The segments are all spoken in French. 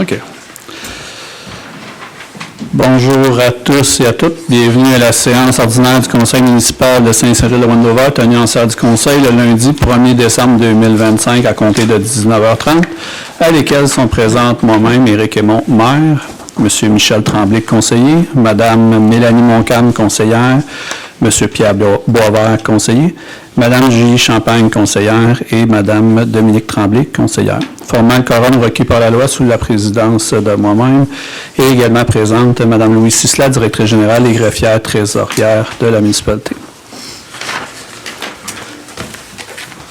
OK. Bonjour à tous et à toutes. Bienvenue à la séance ordinaire du Conseil municipal de Saint-Cyril-de-Wendover, tenue en salle du Conseil le lundi 1er décembre 2025 à compter de 19h30, à lesquelles sont présentes moi-même, Éric Aymon, maire, M. Michel Tremblay, conseiller, Mme Mélanie Moncalme, conseillère, M. Pierre Boisvert, conseiller, Mme Julie Champagne, conseillère, et Mme Dominique Tremblay, conseillère. Formant le quorum requis par la loi sous la présidence de moi-même, et également présente Mme Louise Cicela, directrice générale et greffière trésorière de la municipalité.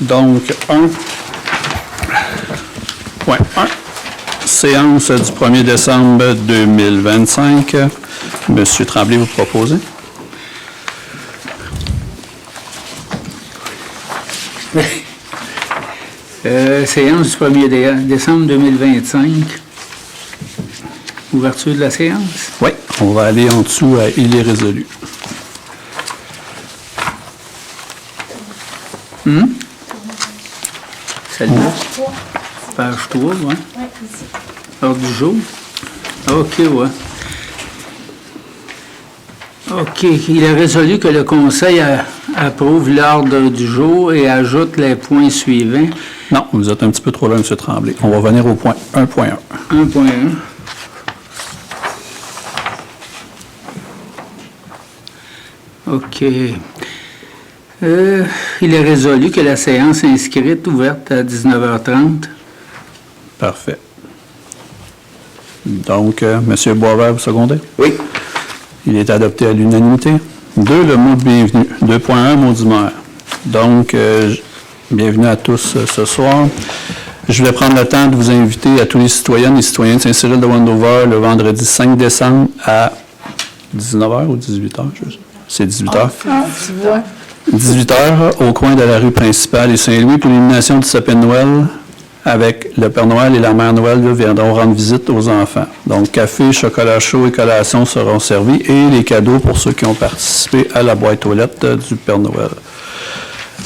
Donc, point 1. Séance du 1er décembre 2025. M. Tremblay, vous proposez? Séance du 1er décembre 2025. Ouverture de la séance? Oui, on va aller en dessous à « Il est résolu ». Celle-là? Page 3, oui. Oui, ici. Ordre du jour? OK, oui. OK. Il est résolu que le Conseil approuve l'ordre du jour et ajoute les points suivants. Non, vous êtes un petit peu trop là, M. Tremblay. On va venir au point 1.1. 1.1. OK. Il est résolu que la séance inscrite ouverte à 19h30. Parfait. Donc, M. Boisvert, vous secondez? Oui. Il est adopté à l'unanimité. 2, le mot de bienvenue. 2.1, mot du maire. Donc, bienvenue à tous ce soir. Je vais prendre le temps de vous inviter à tous les citoyennes et citoyens de Saint-Cyril-de-Wendover le vendredi 5 décembre à 19h ou 18h? C'est 18h. Ah, tu vois. 18h au coin de la rue principale et Saint-Louis pour l'illumination du sapin de Noël avec le Père Noël et la Mère Noël viendront rendre visite aux enfants. Donc, café, chocolat chaud et collations seront servis et les cadeaux pour ceux qui ont participé à la boîte aux lettres du Père Noël.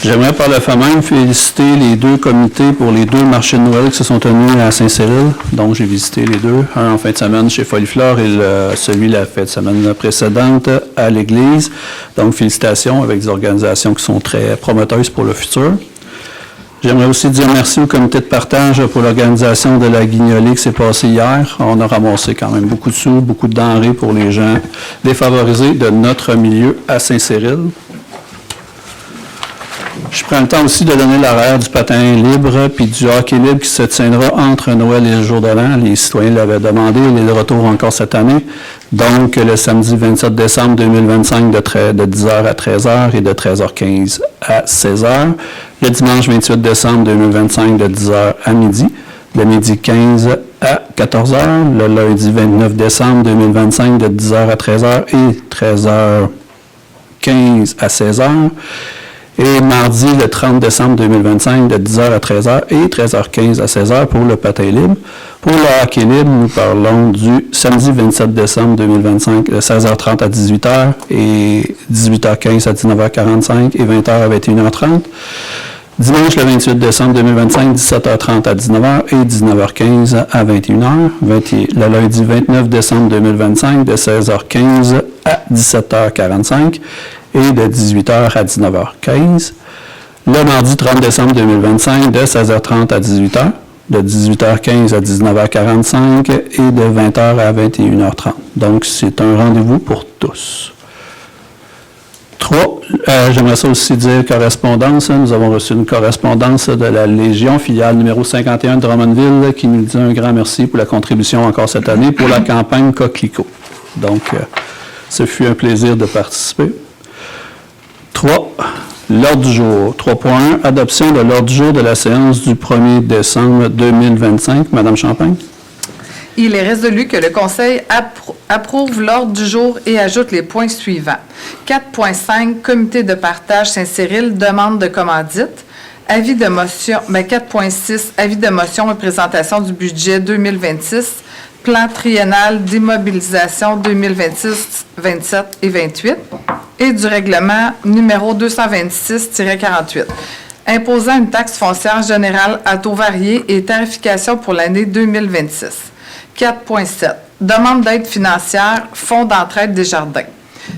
J'aimerais par le fait même féliciter les deux comités pour les deux marchés de Noël qui se sont tenus à Saint-Cyril. Donc, j'ai visité les deux, un en fin de semaine chez Foliflore et celui la fin de semaine précédente à l'église. Donc, félicitations avec des organisations qui sont très prometteuses pour le futur. J'aimerais aussi dire merci au comité de partage pour l'organisation de la guignolée qui s'est passée hier. On a ramassé quand même beaucoup de sous, beaucoup de denrées pour les gens défavorisés de notre milieu à Saint-Cyril. Je prends le temps aussi de donner l'horaire du patin libre puis du hockey libre qui se tiendra entre Noël et le jour de l'an. Les citoyens l'avaient demandé, il est de retour encore cette année. Donc, le samedi 27 décembre 2025 de 10h à 13h et de 13h15 à 16h. Le dimanche 28 décembre 2025 de 10h à midi. Le midi 15 à 14h. Le lundi 29 décembre 2025 de 10h à 13h et 13h15 à 16h. Et mardi, le 30 décembre 2025, de 10h à 13h et 13h15 à 16h pour le patin libre. Pour le hockey libre, nous parlons du samedi 27 décembre 2025, de 16h30 à 18h et 18h15 à 19h45 et 20h à 21h30. Dimanche, le 28 décembre 2025, 17h30 à 19h et 19h15 à 21h. Le lundi 29 décembre 2025, de 16h15 à 17h45. Et de 18h à 19h15. Le mardi 30 décembre 2025, de 16h30 à 18h, de 18h15 à 19h45 et de 20h à 21h30. Donc, c'est un rendez-vous pour tous. 3. J'aimerais ça aussi dire correspondance. Nous avons reçu une correspondance de la Légion, filiale numéro 51 de Drummondville, qui nous dit un grand merci pour la contribution encore cette année pour la campagne Coquelicot. Donc, ce fut un plaisir de participer. 3. L'ordre du jour. 3.1. Adoption de l'ordre du jour de la séance du 1er décembre 2025. Madame Champagne. Il est résolu que le Conseil approuve l'ordre du jour et ajoute les points suivants. 4.5. Comité de partage Saint-Cyril, demande de commandite. Avis de motion, 4.6. Avis de motion et présentation du budget 2026. Plan triennal d'immobilisation 2026, 27 et 28 et du règlement numéro 226-48, imposant une taxe foncière générale à taux varié et tarification pour l'année 2026. 4.7. Demande d'aide financière, Fonds d'entraide des jardins.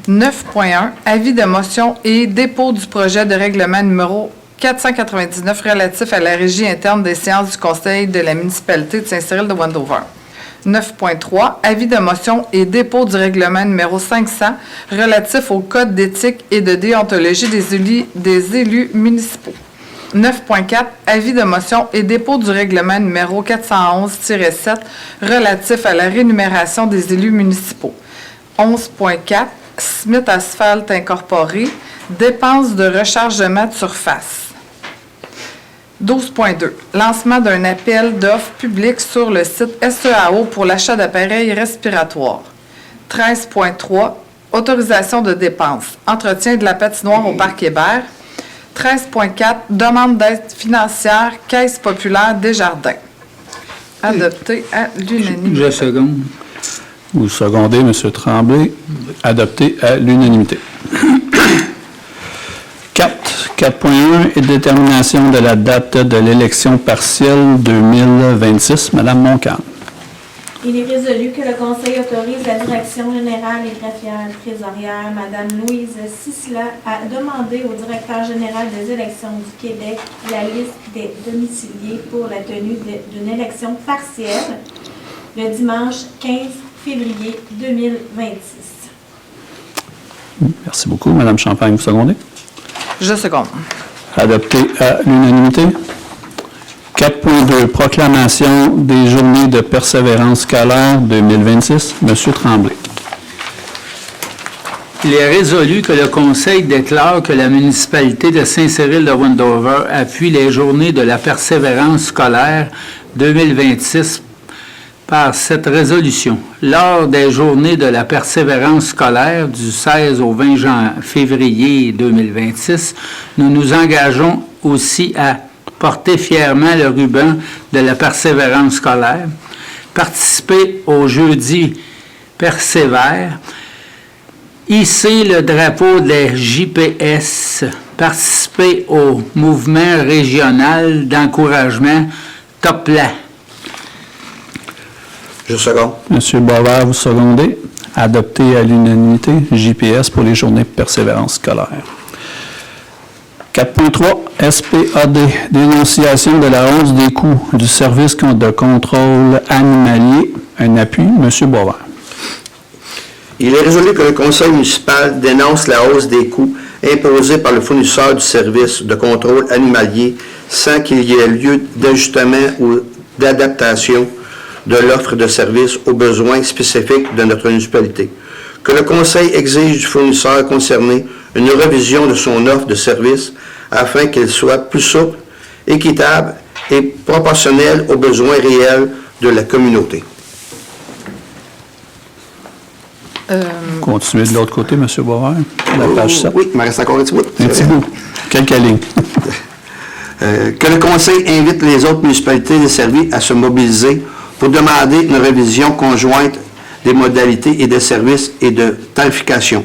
9.1. Avis de motion et dépôt du projet de règlement numéro 499 relatif à la régie interne des séances du Conseil de la municipalité de Saint-Cyril de Wendover. 9.3. Avis de motion et dépôt du règlement numéro 500 relatif au code d'éthique et de déontologie des élus municipaux. 9.4. Avis de motion et dépôt du règlement numéro 411-7 relatif à la rémunération des élus municipaux. 11.4. Smith Asphalt Incorporé, dépenses de rechargement de surface. 12.2. Lancement d'un appel d'offres public sur le site SEAO pour l'achat d'appareils respiratoires. 13.3. Autorisation de dépenses. Entretien de la patinoire au Parc Hébert. 13.4. Demande d'aide financière, Caisse populaire Desjardins. Adopté à l'unanimité. Je seconde. Vous secondez, M. Tremblay. Adopté à l'unanimité. 4.1 et détermination de la date de l'élection partielle 2026. Madame Moncalm. Il est résolu que le Conseil autorise la Direction générale et greffière trésorière, Mme Louise Sisla, à demander au directeur général des élections du Québec la liste des domiciliés pour la tenue d'une élection partielle le dimanche 15 février 2026. Merci beaucoup. Madame Champagne, vous secondez? Je seconde. Adopté à l'unanimité. 4.2, proclamation des journées de persévérance scolaire 2026. Monsieur Tremblay. Il est résolu que le Conseil déclare que la municipalité de Saint-Cyril de Wendover appuie les journées de la persévérance scolaire 2026 par cette résolution. Lors des journées de la persévérance scolaire du 16 au 20 février 2026, nous nous engageons aussi à porter fièrement le ruban de la persévérance scolaire, participer au jeudi persévère, hisser le drapeau des JPS, participer au mouvement régional d'encouragement TOPLA. Je seconde. Monsieur Boisvert, vous secondez. Adopté à l'unanimité, JPS pour les journées de persévérance scolaire. 4.3, SPAD, dénonciation de la hausse des coûts du service de contrôle animalier. Un appui, Monsieur Boisvert. Il est résolu que le conseil municipal dénonce la hausse des coûts imposés par le fournisseur du service de contrôle animalier sans qu'il y ait lieu d'ajustement ou d'adaptation de l'offre de services aux besoins spécifiques de notre municipalité. Que le conseil exige du fournisseur concerné une révision de son offre de services afin qu'elle soit plus souple, équitable et proportionnelle aux besoins réels de la communauté. Continuez de l'autre côté, M. Boisvert, la page 7. Oui, il me reste encore un petit bout. Un petit bout. Quelques lignes. Que le conseil invite les autres municipalités desservies à se mobiliser pour demander une révision conjointe des modalités et des services et de tarification.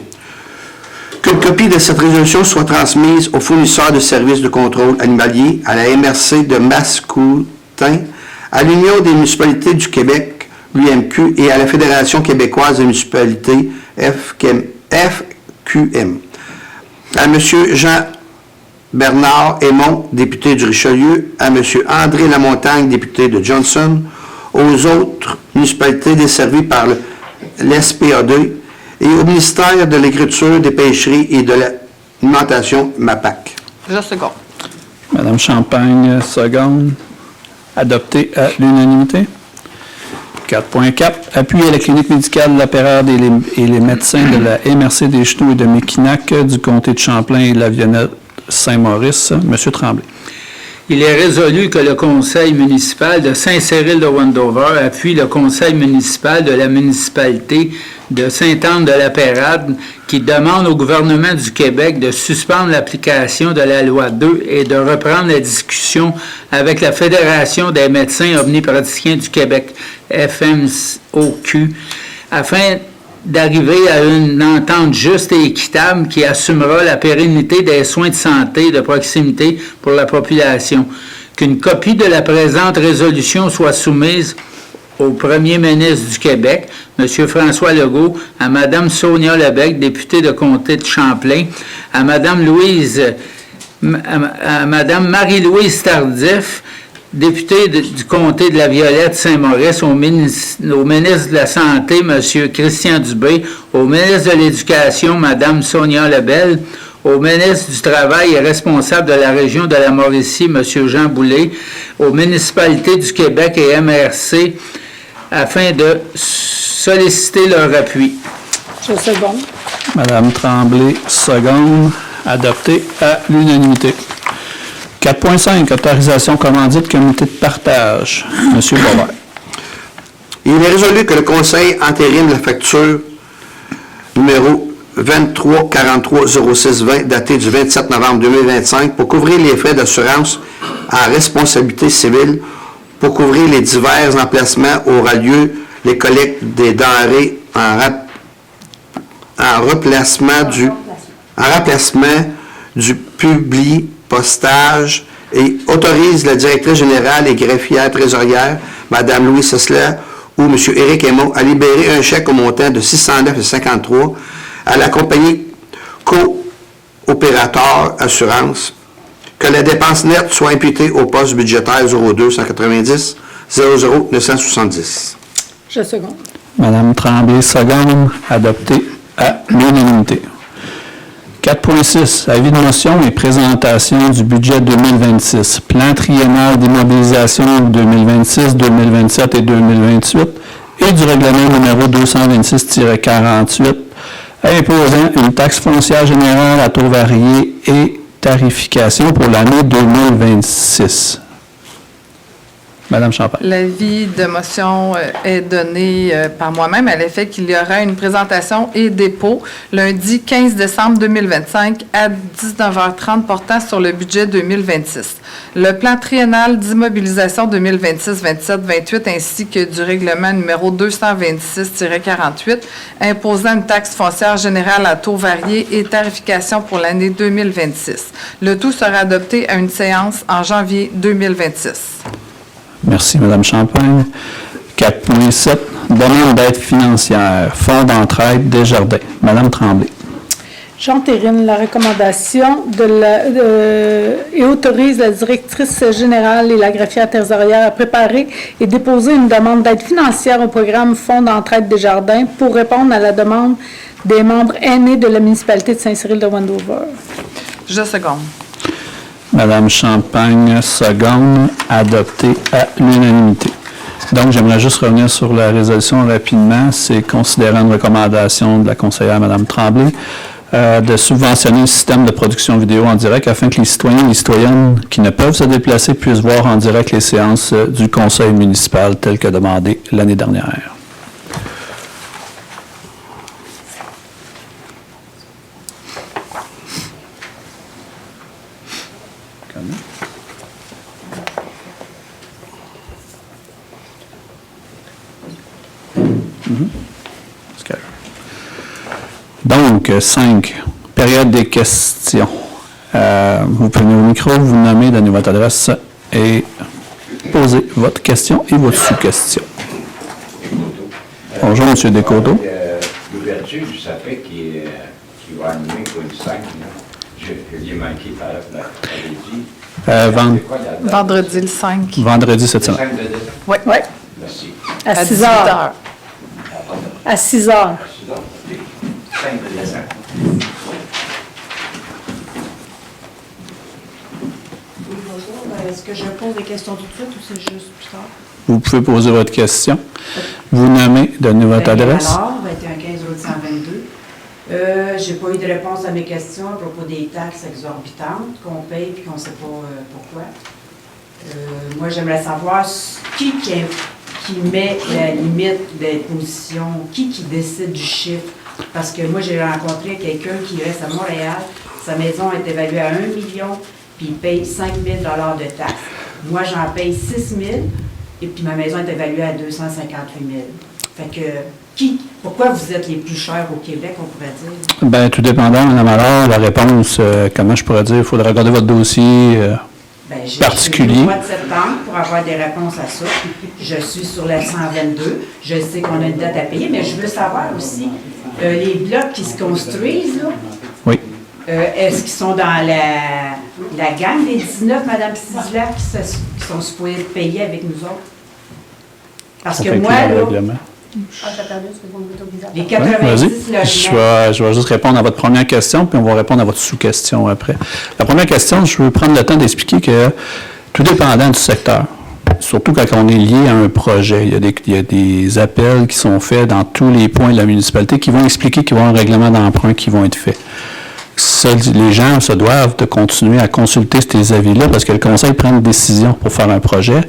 Qu'une copie de cette résolution soit transmise aux fournisseurs de services de contrôle animalier, à la MRC de Mascoutin, à l'Union des municipalités du Québec, l'UMQ, et à la Fédération québécoise des municipalités, FQM. À M. Jean-Bernard Aymon, député du Richelieu, à M. André Lamontagne, député de Johnson, aux autres municipalités desservies par l'SPAD et au ministère de l'Agriculture, des Pêcheries et de l'Alimentation, MAPAC. Je seconde. Madame Champagne, seconde. Adopté à l'unanimité. 4.4. Appui à la clinique médicale de la Pérade et les médecins de la MRC des Chenaux et de Mekinac du comté de Champlain et de la Vionnette-Saint-Maurice. Monsieur Tremblay. Il est résolu que le conseil municipal de Saint-Cyril de Wendover appuie le conseil municipal de la municipalité de Sainte-Anne-de-la-Pérade qui demande au gouvernement du Québec de suspendre l'application de la loi 2 et de reprendre la discussion avec la Fédération des médecins omnipraticiens du Québec, FMOQ, afin d'arriver à une entente juste et équitable qui assumera la pérennité des soins de santé de proximité pour la population. Qu'une copie de la présente résolution soit soumise au premier ministre du Québec, M. François Legault, à Mme Sonia Lebecq, députée de comté de Champlain, à Mme Marie-Louise Tardif, députée du comté de la Violette-Saint-Maurice, au ministre de la Santé, M. Christian Dubé, au ministre de l'Éducation, Mme Sonia Lebel, au ministre du Travail et responsable de la région de la Mauricie, M. Jean Boulet, aux municipalités du Québec et MRC, afin de solliciter leur appui. Je seconde. Madame Tremblay, seconde. Adopté à l'unanimité. 4.5, autorisation commandite comité de partage. Monsieur Boisvert. Il est résolu que le Conseil entérine la facture numéro 23430620 datée du 27 novembre 2025 pour couvrir les frais d'assurance en responsabilité civile pour couvrir les divers emplacements où aura lieu les collectes des denrées en remplacement du publi-postage et autorise la directrice générale et greffière trésorière, Mme Louise Sisler ou M. Éric Aymon, à libérer un chèque au montant de 609,53 à la compagnie Coopérateur Assurance, que la dépense nette soit imputée au poste budgétaire 02 190 00 970. Je seconde. Madame Tremblay, seconde. Adopté à l'unanimité. 4.6, avis de motion et présentation du budget 2026, plan triennal d'immobilisation 2026, 2027 et 2028 et du règlement numéro 226-48 imposant une taxe foncière générale à taux varié et tarification pour l'année 2026. Madame Champagne. L'avis de motion est donné par moi-même à l'effet qu'il y aura une présentation et dépôt lundi 15 décembre 2025 à 19h30 portant sur le budget 2026. Le plan triennal d'immobilisation 2026, 27, 28 ainsi que du règlement numéro 226-48 imposant une taxe foncière générale à taux varié et tarification pour l'année 2026. Le tout sera adopté à une séance en janvier 2026. Merci, Mme Champagne. 4.7, demande d'aide financière, Fonds d'entraide Desjardins. Mme Tremblay. J'entérine la recommandation et autorise la directrice générale et la greffière trésorière à préparer et déposer une demande d'aide financière au programme Fonds d'entraide Desjardins pour répondre à la demande des membres aînés de la municipalité de Saint-Cyril-de-Wendover. Je seconde. Madame Champagne, seconde, adopté à l'unanimité. Donc, j'aimerais juste revenir sur la résolution rapidement. C'est considérant une recommandation de la conseillère Mme Tremblay de subventionner le système de production vidéo en direct afin que les citoyens et les citoyennes qui ne peuvent se déplacer puissent voir en direct les séances du conseil municipal telles que demandé l'année dernière. Donc, 5, période des questions. Vous prenez au micro, vous nommez, donnez votre adresse et posez votre question et votre sous-question. Bonjour, M. Descoteaux. L'ouverture du sapin qui va animer pour une scène, je l'ai manqué par vendredi. Vendredi le 5. Vendredi cette semaine. Oui. Oui. Merci. À 6 heures. À 6 heures. 5 de décembre. Oui, bonjour. Est-ce que je pose des questions tout de suite ou c'est juste plus tard? Vous pouvez poser votre question. Vous nommez, donnez votre adresse. Alors, 21-15 route 122. Je n'ai pas eu de réponse à mes questions à propos des taxes exorbitantes qu'on paye et qu'on ne sait pas pourquoi. Moi, j'aimerais savoir qui met la limite d'imposition, qui décide du chiffre. Parce que moi, j'ai rencontré quelqu'un qui reste à Montréal, sa maison est évaluée à 1 million, puis il paye 5 000 de taxes. Moi, j'en paye 6 000, et puis ma maison est évaluée à 258 000. Fait que, pourquoi vous êtes les plus chers au Québec, on pourrait dire? Bien, tout dépendant, Mme Allard, la réponse, comment je pourrais dire, il faudrait regarder votre dossier particulier. J'ai au mois de septembre pour pour avoir des réponses à ça. Je suis sur la 122. Je sais qu'on a une dette à payer, mais je veux savoir aussi, les blocs qui se construisent, là, Oui. est-ce qu'ils sont dans la gang des 19, Mme Sidler, qui sont supposés payer avec nous autres? Parce que moi, là, les Oui, 90 vas-y. logements, Je vais juste répondre à votre première question, puis on va répondre à votre sous-question après. La première question, je veux prendre le temps d'expliquer que tout dépendant du secteur, surtout quand on est lié à un projet, il y a des appels qui sont faits dans tous les points de la municipalité qui vont expliquer qu'il va y avoir un règlement d'emprunt qui vont être faits. Les gens se doivent de continuer à consulter ces avis-là parce que le conseil prend une décision pour faire un projet.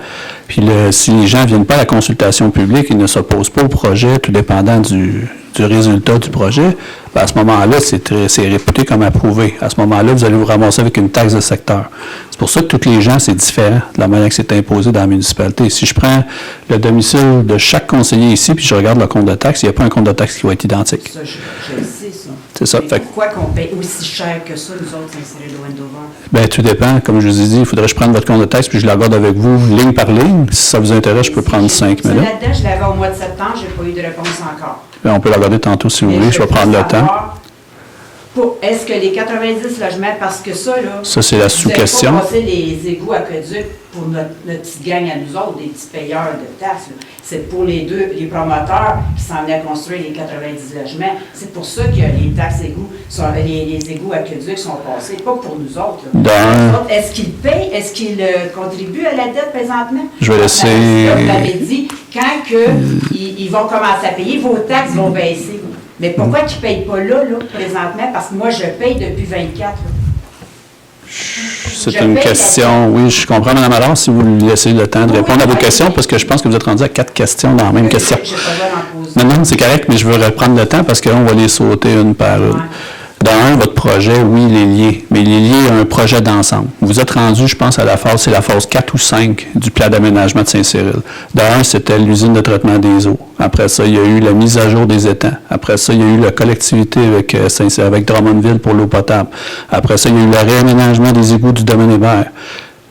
Puis si les gens ne viennent pas à la consultation publique, ils ne s'opposent pas au projet, tout dépendant du résultat du projet, bien à ce moment-là, c'est réputé comme approuvé. À ce moment-là, vous allez vous ramasser avec une taxe de secteur. C'est pour ça que tous les gens, c'est différent de la manière que c'est imposé dans la municipalité. Si je prends le domicile de chaque conseiller ici, puis je regarde le compte de taxe, il n'y a pas un compte de taxe qui va être identique. ça, je le sais, ça. C'est ça. Mais pourquoi qu'on paye aussi cher que ça, nous autres, Saint-Cyril-de-Wendover? Bien, tout dépend. Comme je vous ai dit, il faudrait que je prenne votre compte de taxe puis je la regarde avec vous ligne par ligne. Si ça vous intéresse, je peux prendre 5 minutes. Là-dedans, je l'avais au mois de septembre, je n'ai pas eu de réponse encore. Bien, on peut la regarder tantôt si vous Mais voulez. Je vais prendre le temps. Est-ce que les 90 logements, parce que ça, là... Ça, c'est la sous-question. Vous n'avez pas passé les égouts aqueducs pour notre petite gang à nous autres, des petits payeurs de taxes. Là. C'est pour les promoteurs qui s'en venaient construire les 90 logements. C'est pour ça que les taxes égouts, les égouts aqueducs sont passés, pas pour nous autres. Là. Est-ce qu'ils payent? Est-ce qu'ils contribuent à la dette présentement? Je vais laisser... Vous l'avez dit, quand ils vont commencer à payer, vos taxes vont baisser. Mais pourquoi qu'ils ne payent pas là, présentement? Parce que moi, je paye depuis 24. Là. C'est une question, oui, je comprends, Mme Allard, si vous lui laissez le temps de répondre à vos questions, parce que je pense que vous êtes rendu à 4 questions dans la même question. Je n'ai pas le droit d'en poser. Non, c'est correct, mais je veux reprendre le temps parce qu'on va les sauter une par une. Dans un, votre projet, oui, il est lié, mais il est lié à un projet d'ensemble. Vous êtes rendu, je pense, à la phase, c'est la phase 4 ou 5 du plan d'aménagement de Saint-Cyril. Dans un, c'était l'usine de traitement des eaux. Après ça, il y a eu la mise à jour des étangs. Après ça, il y a eu la collectivité avec Drummondville pour l'eau potable. Après ça, il y a eu le réaménagement des égouts du domaine Hébert.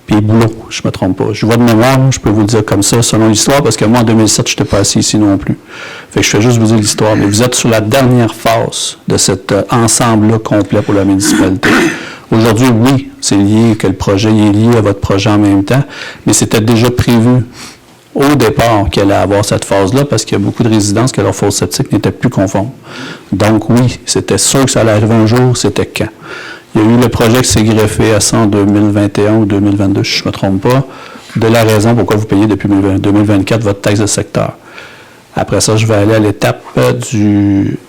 Puis Boulot, je ne me trompe pas. Je vois de mémoire, je peux vous le dire comme ça, selon l'histoire, parce que moi, en 2007, je n'étais pas assis ici non plus. Fait que je fais juste vous dire l'histoire. Mais vous êtes sur la dernière phase de cet ensemble-là complet pour la municipalité. Aujourd'hui, oui, c'est lié, que le projet est lié à votre projet en même temps, mais c'était déjà prévu au départ qu'il allait avoir cette phase-là, parce qu'il y a beaucoup de résidences que leur fosse septique n'était plus conforme. Donc oui, c'était sûr que ça allait arriver un jour, c'était quand? Il y a eu le projet qui s'est greffé à ça en 2021 ou 2022, si je ne me trompe pas, de la raison pourquoi vous payez depuis 2024 votre taxe de secteur. Après ça, je vais aller à l'étape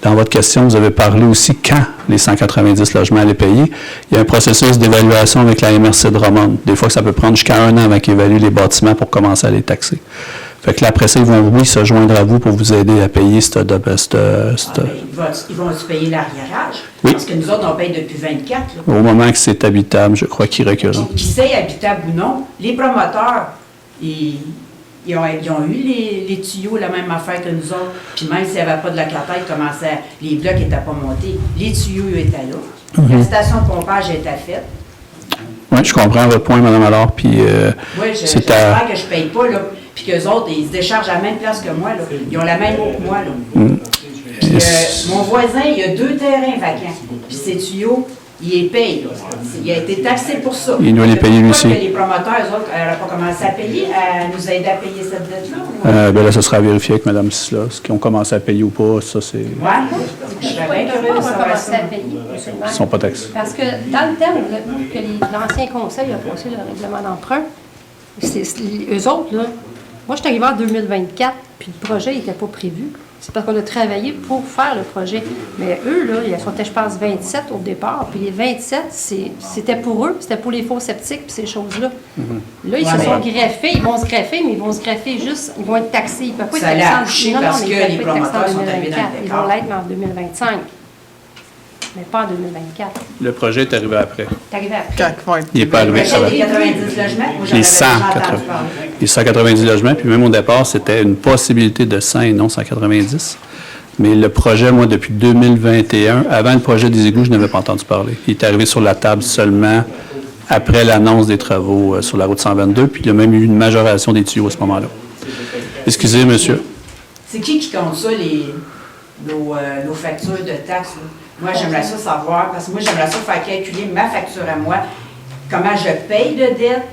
dans votre question, vous avez parlé aussi quand les 190 logements allaient payer. Il y a un processus d'évaluation avec la MRC de Drummond. Des fois, ça peut prendre jusqu'à 1 an avant qu'ils évaluent les bâtiments pour commencer à les taxer. Fait que là, après ça, ils vont, oui, se joindre à vous pour vous aider à payer Ils vont se payer l'arriérage? Oui. Parce que nous autres, on paye depuis 24. Là. Au moment que c'est habitable, je crois qu'ils reculent. Qui sait habitable ou non, les promoteurs, ils ont eu les tuyaux, la même affaire que nous autres. Puis même s'il n'y avait pas de locataire, les blocs n'étaient pas montés. Les tuyaux étaient là. La station de pompage était faite. Oui, je comprends votre point, Mme Allard. Puis, oui, j'espère que je ne paye pas, là. Puis qu'eux autres, ils se déchargent à la même place que moi, là. Ils ont la même eau que moi, là. Puis, mon voisin, il a 2 terrains vacants. Puis ces tuyaux, il les paye, là. Il a été taxé pour ça. Il doit les payer lui aussi. Que les promoteurs, eux autres, n'auraient pas commencé à payer, à nous aider à payer cette dette-là? Bien là, ça sera vérifié avec Mme Sisla. Ce qu'ils ont commencé à payer ou pas, ça, c'est... Oui, je serais bien curieux de savoir ça. Ils ne sont pas taxés. Parce que dans le temps que l'ancien conseil a passé le règlement d'emprunt, eux autres, là, moi, je suis arrivée en 2024, puis le projet n'était pas prévu. C'est parce qu'on a travaillé pour faire le projet. Mais eux, là, ils sont, je pense, 27 au départ. Puis les 27, c'était pour eux, c'était pour les faux sceptiques, puis ces choses-là. Là, ils se sont greffés, ils vont se greffer, mais ils vont se greffer juste, ils vont être taxés. Ils ne peuvent pas être taxés en 2024. parce que les promoteurs sont arrivés dans le Ils vont l'être en 2025. Mais pas en 2024. Le projet est arrivé après. C'est arrivé après. Il n'est pas arrivé. Les 90 logements, moi, j'en Les 180. entendu parler. Les 190 logements, puis même au départ, c'était une possibilité de 100 et non 190. Mais le projet, moi, depuis 2021, avant le projet des égouts, je n'avais pas entendu parler. Il est arrivé sur la table seulement après l'annonce des travaux sur la route 122, puis il y a même eu une majoration des tuyaux à ce moment-là. Excusez, monsieur. C'est qui compte ça, nos factures de taxes? Là? Moi, j'aimerais ça savoir, parce que moi, j'aimerais ça faire calculer ma facture à moi, comment je paye de dette,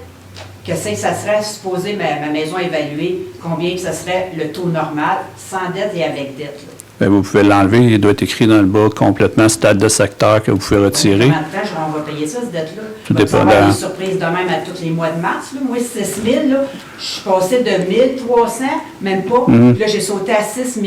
que ça serait supposé ma maison évaluée, combien que ça serait le taux normal, sans dette et avec dette. Là. Bien, vous pouvez l'enlever, il doit être écrit dans le bas complètement stade de secteur que vous pouvez retirer. Combien de temps on va payer ça, cette dette-là? Tout Va-t-il dépendant. avoir des surprises de même à tous les mois de mars. Là? Moi, 6 000, là, je suis passée de 1 300, même pas. Puis là, j'ai sauté à 6 000.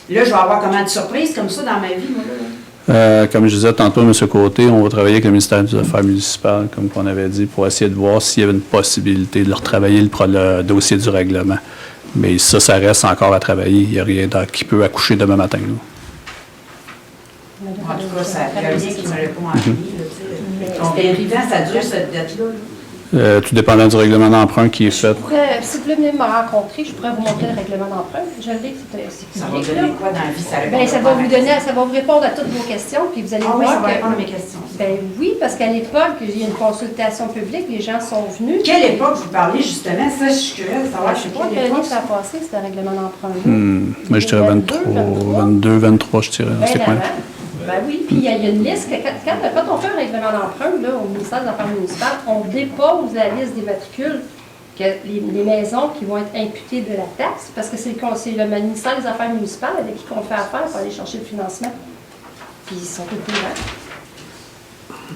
Là, je vais avoir comment de surprises comme ça dans ma vie, moi, là? Comme je disais tantôt, M. Côté, on va travailler avec le ministère des Affaires municipales, comme on avait dit, pour essayer de voir s'il y avait une possibilité de leur travailler le dossier du règlement. Mais ça reste encore à travailler. Il n'y a rien qui peut accoucher demain matin. Là. En tout cas, ça il y a rien qui me répond en vie, là, tu sais. Combien de temps ça dure, cette dette-là? Là? Tout dépendant du règlement d'emprunt qui est fait. Si vous voulez venir me rencontrer, je pourrais vous montrer le règlement d'emprunt. Je l'ai, c'est Ça va public, donner là. quoi dans la vie? Ça va vous répondre à toutes vos questions, puis vous allez Ah oui, ça voir va que... répondre à mes questions. Ben oui, parce qu'à l'époque, il y a une consultation publique, les gens sont venus. Quelle époque vous parlez, justement? Ça, je suis curieuse de savoir Je sais pas quelle quelle année époque. ça a passé, c'était un règlement d'emprunt. Moi, je dirais 22, 23, je dirais, dans ces coins. Ben oui, puis il y a une liste, quand on fait un règlement d'emprunt là, au ministère des Affaires municipales, on dépose la liste des matricules, que les maisons qui vont être imputées de la taxe, parce que c'est le ministère des Affaires municipales avec qui on fait affaire pour aller chercher le financement. Puis ils sont au courant.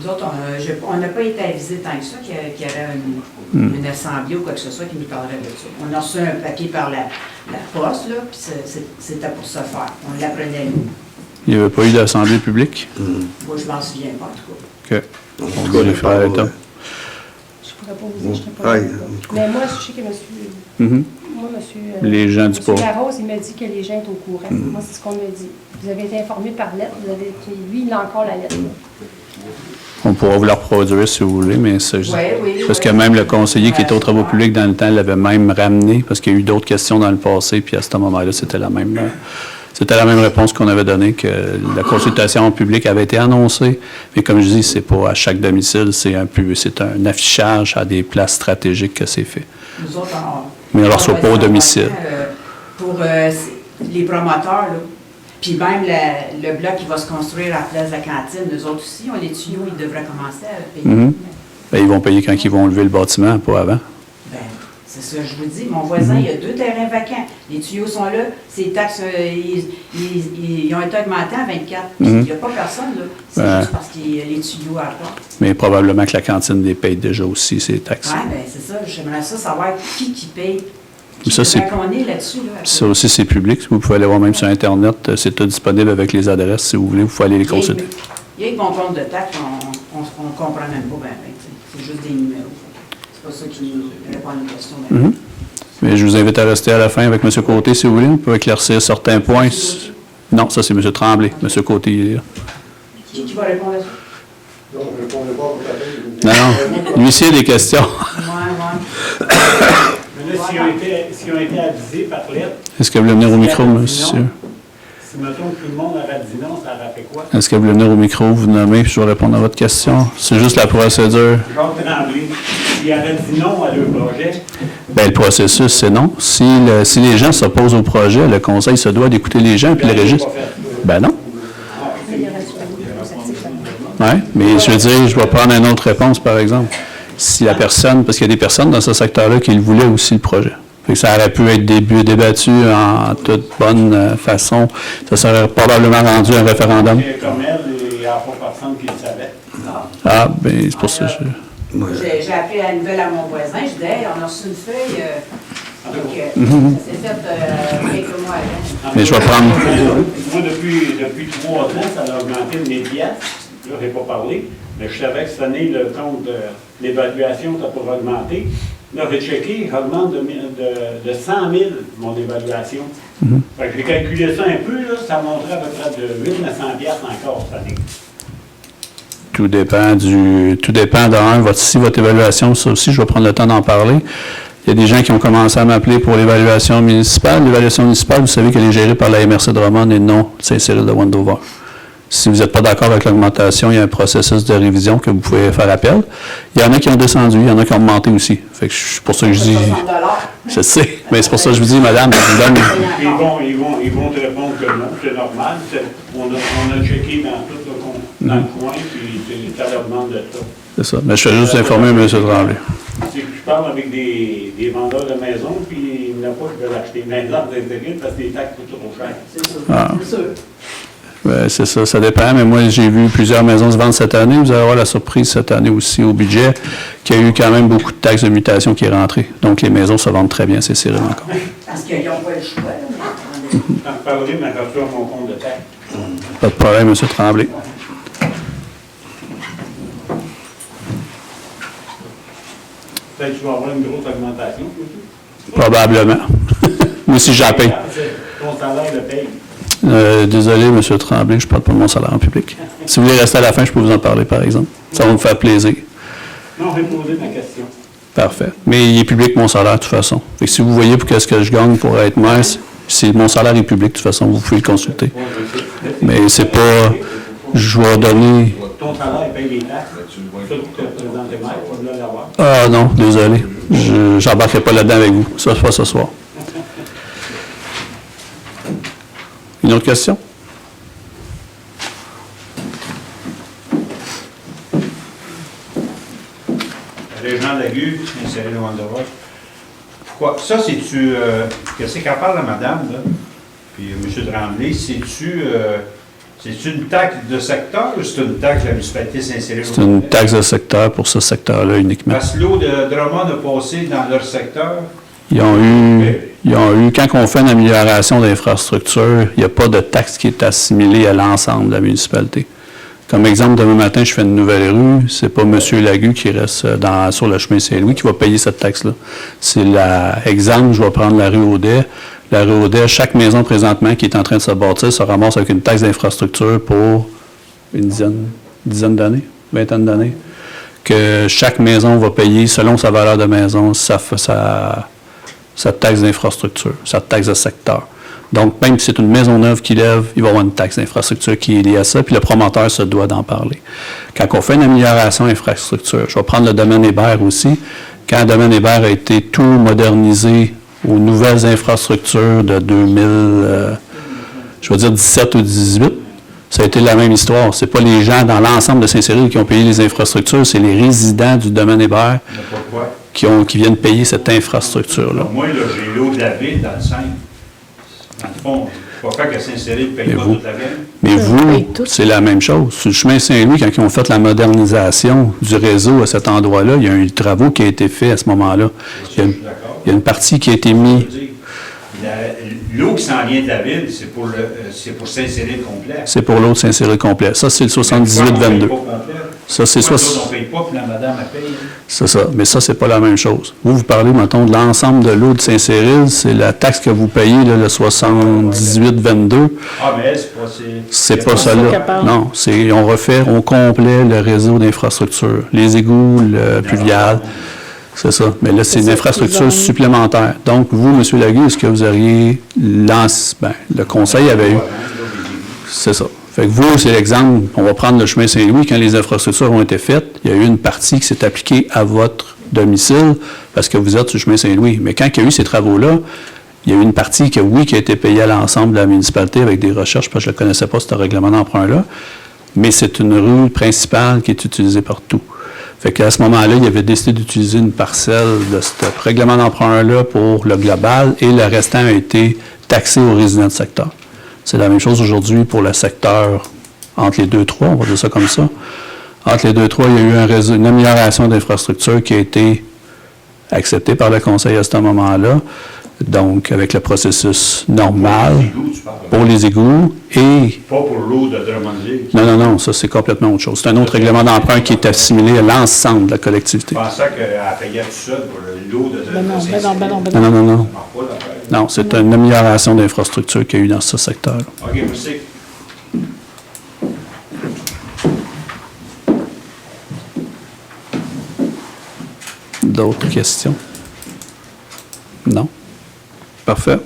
Nous autres, on n'a pas été avisés tant que ça qu'il y avait une assemblée ou quoi que ce soit qui nous parlerait de ça. On a reçu un papier par la poste, là, puis c'était pour se faire. On l'apprenait nous. Il n'y avait pas eu d'assemblée publique? Moi, je m'en souviens pas, en tout cas. OK. On va vérifier à l'état. Je pourrais pas vous dire, je ne sais pas. Ouais. Mais moi, je sais que monsieur... Mhm. Moi, monsieur... Les gens du Monsieur port. Larose, il m'a dit que les gens étaient au courant. Moi, c'est ce qu'on m'a dit. Vous avez été informé par lettre. Lui, il a encore la lettre. On pourra vous la reproduire si vous voulez, mais ça, Oui. parce que même le conseiller qui était aux travaux publics dans le temps l'avait même ramené, parce qu'il y a eu d'autres questions dans le passé, puis à ce moment-là, c'était la même réponse qu'on avait donnée, que la consultation publique avait été annoncée. Mais comme je dis, c'est pas à chaque domicile, c'est un affichage à des places stratégiques que c'est fait. Nous autres, Mais on ne reçoit pas au domicile. Pour les promoteurs, là, puis même le bloc qui va se construire à la place de la cantine, nous autres aussi, on les tuyaux, ils devraient commencer à payer. Ben, ils vont payer quand ils vont lever le bâtiment, pas avant. Ben, c'est ça, je vous dis. Mon voisin, il y a 2 terrains vacants. Les tuyaux sont là. Ces taxes, ils ont été augmentés à 24. Puis il n'y a pas personne, là. C'est juste parce que les tuyaux apportent. Mais probablement que la cantine les paye déjà aussi, ces taxes. Oui, bien, c'est ça. J'aimerais ça savoir qui paye. Ça, c'est- qu'on est là-dessus, là. Ça aussi, c'est public. Vous pouvez aller voir même sur Internet. C'est tout disponible avec les adresses. Si vous voulez, vous pouvez aller les consulter. Il y a mon compte de taxes, on ne comprend même pas, c'est juste des numéros. C'est pas ça qui répond à une question. Mais je vous invite à rester à la fin avec M. Côté, si vous voulez. On peut éclaircir certains points. Non, ça, c'est M. Tremblay. M. Côté, il est là. Qui va répondre à ça? Non, je ne répondrai pas à votre appel. Non, non. Lui, s'il y a des questions. Ouais. Mais là, s'ils ont été avisés par lettre, Est-ce que vous voulez venir au micro, monsieur? si mettons que tout le monde aurait dit non, ça aurait fait quoi? Est-ce que vous voulez venir au micro, vous nommer, puis je vais répondre à votre question? C'est juste la procédure. Jacques Tremblay, s'il aurait dit non à leur projet, Bien, le processus, c'est non. Si les gens s'opposent au projet, le conseil se doit d'écouter les gens, puis le registre. Ben non. Oui, mais je veux dire, je vais prendre une autre réponse, par exemple. Si la personne, parce qu'il y a des personnes dans ce secteur-là qui le voulaient aussi, le projet. Fait que ça aurait pu être débattu en toute bonne façon. Ça serait probablement rendu un référendum. comme elle, il n'y a pas personne qui le savait. Ah, bien, c'est pour ça que je... J'ai appelé la nouvelle à mon voisin, je dis, hey, on a reçu une feuille. Donc, ça s'est fait quelques mois avant. Mais je vais prendre... Moi, depuis 3 ans, ça a augmenté de 1000 piastres. Là, je n'ai pas parlé, mais je savais que cette année, le compte de l'évaluation, ça pourrait augmenter. Là, j'ai checké, j'augmente de 100 000 mon évaluation. Fait que j'ai calculé ça un peu, là, ça monterait à peu près de 800 piastres encore cette année. Tout dépend si votre évaluation, ça aussi, je vais prendre le temps d'en parler. Il y a des gens qui ont commencé à m'appeler pour l'évaluation municipale. L'évaluation municipale, vous savez qu'elle est gérée par la MRC de Drummond et non Saint-Cyril de Wendover. Si vous n'êtes pas d'accord avec l'augmentation, il y a un processus de révision que vous pouvez faire appel. Il y en a qui ont descendu, il y en a qui ont augmenté aussi. Fait que c'est pour ça que je dis... Je sais, mais c'est pour ça que je vous dis, madame, je vous donne... Ils vont te répondre que non, c'est normal. On a checké dans le coin, puis tu as leur demande de ça. C'est ça. Mais je fais juste informer M. Tremblay. C'est que je parle avec des vendeurs de maisons, puis il n'y en a pas qui veulent acheter une maison d'intérêt parce que les taxes coûtent trop cher. C'est sûr. Ah. C'est sûr. Ben, c'est ça, ça dépend, mais moi, j'ai vu plusieurs maisons se vendre cette année. Vous allez avoir la surprise cette année aussi au budget qu'il y a eu quand même beaucoup de taxes de mutation qui est rentrée. Donc, les maisons se vendent très bien, c'est Cyril encore. Parce qu'ils n'ont pas le choix. Quand je parlerai, mais je reçois mon compte de taxes. Pas de problème, M. Tremblay. Peut-être que tu vas avoir une grosse augmentation. Probablement. Moi aussi, j'en paye. Ton salaire le paye. Désolé, M. Tremblay, je ne parle pas de mon salaire en public. Si vous voulez rester à la fin, je peux vous en parler, par exemple. Ça va me faire plaisir. Non, j'ai posé ma question. Parfait. Mais il est public, mon salaire, de toute façon. Fait que si vous voyez pour qu'est-ce que je gagne pour être maire, mon salaire est public, de toute façon, vous pouvez le consulter. Mais c'est pas... Je vais donner... Ton salaire paye les taxes. Ça, tu te présentes maire, tu vas l'avoir. Ah non, désolé. Je n'embarquerai pas là-dedans avec vous. Ça se passe ce soir. Une autre question? Régent Lagu, Saint-Cyril Wanderers. Pourquoi? Ça, c'est-tu... qu'est-ce qu'elle parle à madame, là? Puis M. Tremblay, c'est-tu une taxe de secteur ou c'est une taxe de la municipalité Saint-Cyril? C'est une taxe de secteur pour ce secteur-là uniquement. Parce que l'eau de Drummond a passé dans leur secteur. Ils ont eu, quand on fait une amélioration d'infrastructure, il n'y a pas de taxe qui est assimilée à l'ensemble de la municipalité. Comme exemple, demain matin, je fais une nouvelle rue, c'est pas M. Lagu qui reste sur le chemin Saint-Louis qui va payer cette taxe-là. C'est exemple, je vais prendre la rue Audet. La rue Audet, chaque maison présentement qui est en train de se bâtir se ramasse avec une taxe d'infrastructure pour une dizaine d'années, vingtaine d'années, que chaque maison va payer selon sa valeur de maison, sa taxe d'infrastructure, sa taxe de secteur. Donc, même si c'est une maison neuve qui lève, il va y avoir une taxe d'infrastructure qui est liée à ça, puis le promoteur se doit d'en parler. Quand on fait une amélioration d'infrastructure, je vais prendre le domaine Hébert aussi, quand le domaine Hébert a été tout modernisé aux nouvelles infrastructures de 2017 ou 2018, ça a été la même histoire. Ce n'est pas les gens dans l'ensemble de Saint-Cyril qui ont payé les infrastructures, c'est les résidents du domaine Hébert qui viennent payer cette infrastructure-là. Moi, là, j'ai l'eau de la ville dans le sein. Dans le fond, c'est pas faire que Saint-Cyril ne paye pas toute la ville. Mais vous, c'est la même chose. Sur le chemin Saint-Louis, quand ils ont fait la modernisation du réseau à cet endroit-là, il y a eu des travaux qui ont été faits à ce moment-là. Il y a une partie qui a été mise. L'eau qui s'en vient de la ville, c'est pour Saint-Cyril complet. C'est pour l'autre Saint-Cyril complet. Ça, c'est le 78-22. Ça, c'est soit. On ne paye pas, puis la madame, elle paye. C'est ça. Mais ça, c'est pas la même chose. Vous parlez, mettons, de l'ensemble de l'eau de Saint-Cyril. C'est la taxe que vous payez, là, le 78-22. Ah, mais c'est pas... C'est pas ça, là. Non. On refait au complet le réseau d'infrastructures. Les égouts, le pluvial. C'est ça. Mais là, c'est une infrastructure supplémentaire. Donc, vous, M. Lagu, est-ce que vous auriez le conseil avait eu... C'est ça. Fait que vous, c'est l'exemple, on va prendre le chemin Saint-Louis, quand les infrastructures ont été faites, il y a eu une partie qui s'est appliquée à votre domicile parce que vous êtes sur le chemin Saint-Louis. Mais quand il y a eu ces travaux-là, il y a eu une partie qui a été payée à l'ensemble de la municipalité avec des recherches, parce que je ne connaissais pas ce règlement d'emprunt-là, mais c'est une rue principale qui est utilisée partout. Fait qu'à ce moment-là, il avait décidé d'utiliser une parcelle de ce règlement d'emprunt-là pour le global et le restant a été taxé aux résidents du secteur. C'est la même chose aujourd'hui pour le secteur entre les 2-3, on va dire ça comme ça. Entre les 2-3, il y a eu une amélioration d'infrastructure qui a été acceptée par le conseil à ce moment-là, donc avec le processus normal pour les égouts et... Pas pour l'eau de Drummondville. Non, ça c'est complètement autre chose. C'est un autre règlement d'emprunt qui est assimilé à l'ensemble de la collectivité. Je pensais qu'elle payait tout ça pour l'eau de Drummondville. Non. Non, c'est une amélioration d'infrastructure qu'il y a eu dans ce secteur. OK, merci. D'autres questions? Non? Parfait.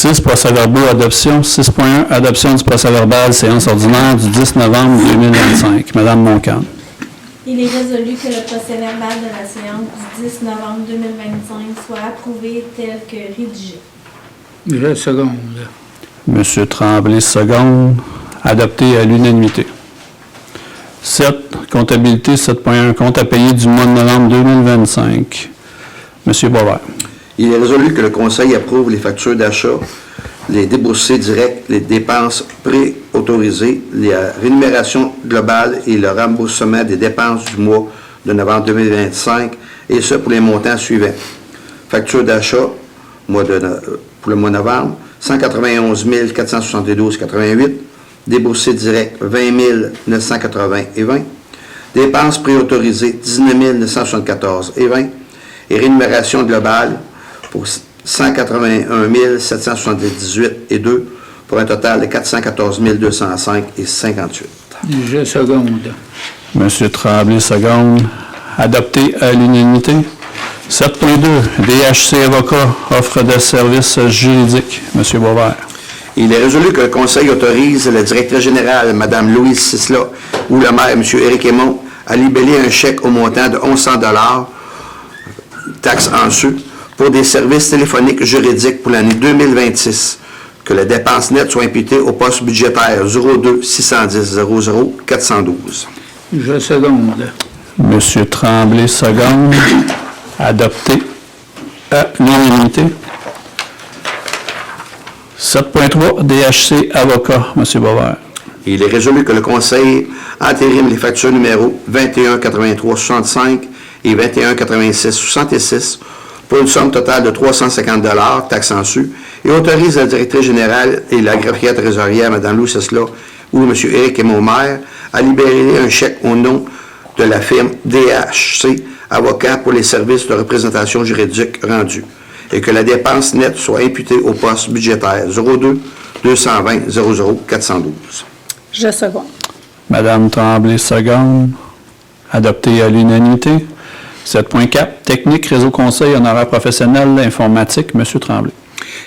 6, procès-verbaux, adoption. 6.1, adoption du procès-verbal, séance ordinaire du 10 novembre 2025. Madame Moncane. Il est résolu que le procès-verbal de la séance du 10 novembre 2025 soit approuvé tel que rédigé. Je seconde. Monsieur Tremblay, seconde. Adopté à l'unanimité. 7, comptabilité 7.1, compte à payer du mois de novembre 2025. Monsieur Boisvert. Il est résolu que le Conseil approuve les factures d'achat, les déboursés directs, les dépenses préautorisées, la rémunération globale et le remboursement des dépenses du mois de novembre 2025, et ce pour les montants suivants. Facture d'achat pour le mois de novembre, 191 472,88. Déboursés directs, 20 980,20. Dépenses préautorisées, 19 974,20. Et rémunération globale pour 181 778,2 pour un total de 414 205,58. Je seconde. Monsieur Tremblay, seconde. Adopté à l'unanimité. 7.2, DHC Avocat, offre de services juridiques. Monsieur Boisvert. Il est résolu que le Conseil autorise la directrice générale, Mme Louise Sisla, ou le maire, M. Éric Aymon, à libeller un chèque au montant de 1100 $, taxes en su, pour des services téléphoniques juridiques pour l'année 2026. Que la dépense nette soit imputée au poste budgétaire 02 610 00 412. Je seconde. Monsieur Tremblay, seconde. Adopté à l'unanimité. 7.3, DHC Avocat, M. Boisvert. Il est résolu que le Conseil entérine les factures numéro 2183,65 et 2186,66 pour une somme totale de 350 $, taxes en su, et autorise la directrice générale et la greffière trésorière, Mme Lou Sesla, ou M. Éric Aymon, maire, à libérer un chèque au nom de la firme DHC Avocat pour les services de représentation juridique rendus, et que la dépense nette soit imputée au poste budgétaire 02 220 00 412. Je seconde. Madame Tremblay, seconde. Adopté à l'unanimité. 7.4, technique, réseau conseil, honoraire professionnel, informatique. Monsieur Tremblay.